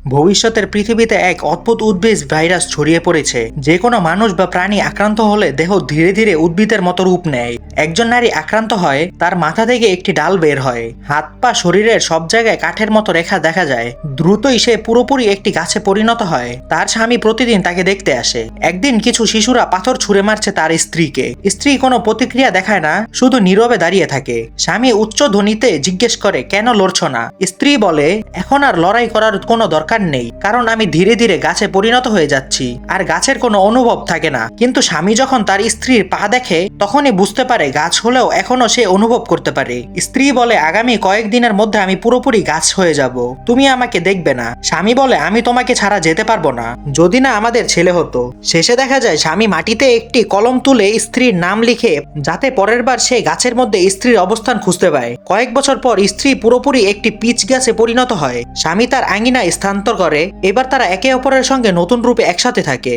ভবিষ্যতের পৃথিবীতে এক অদ্ভুত উদ্ভিদ ভাইরাস ছড়িয়ে পড়েছে। যে কোনো মানুষ বা প্রাণী আক্রান্ত হলে দেহ ধীরে ধীরে উদ্ভিদের মতো রূপ নেয়। একজন নারী আক্রান্ত হয়, তার মাথা থেকে একটি ডাল বের হয়, হাত পা শরীরের সব জায়গায় কাঠের মতো রেখা দেখা যায়। দ্রুতই সে পুরোপুরি একটি গাছে পরিণত হয়। তার স্বামী প্রতিদিন তাকে দেখতে আসে। একদিন কিছু শিশুরা পাথর ছুঁড়ে মারছে তার স্ত্রীকে। স্ত্রী কোনো প্রতিক্রিয়া দেখায় না, শুধু নীরবে দাঁড়িয়ে থাকে। স্বামী উচ্চ ধ্বনিতে জিজ্ঞেস করে, কেন লড়ছো না? স্ত্রী বলে, এখন আর লড়াই করার কোনো দরকার নেই, কারণ আমি ধীরে ধীরে গাছে পরিণত হয়ে যাচ্ছি, আর গাছের কোনো অনুভব থাকে না। কিন্তু স্বামী যখন তার স্ত্রীর পা দেখে, তখনই বুঝতে পারে গাছ হলেও এখনো সে অনুভব করতে পারে। স্ত্রী বলে, আগামী কয়েকদিনের মধ্যে আমি পুরোপুরি গাছ হয়ে যাব, তুমি আমাকে দেখবে না। স্বামী বলে, আমি তোমাকে ছাড়া যেতে পারবো না, যদি না আমাদের ছেলে হতো। শেষে দেখা যায় স্বামী মাটিতে একটি কলম তুলে স্ত্রীর নাম লিখে, যাতে পরের বার সে গাছের মধ্যে স্ত্রীর অবস্থান খুঁজতে পায়। কয়েক বছর পর স্ত্রী পুরোপুরি একটি পিচ গাছে পরিণত হয়। স্বামী তার আঙ্গিনায় স্থানান্তর করে। এবার তারা একে অপরের সঙ্গে নতুন রূপে একসাথে থাকে।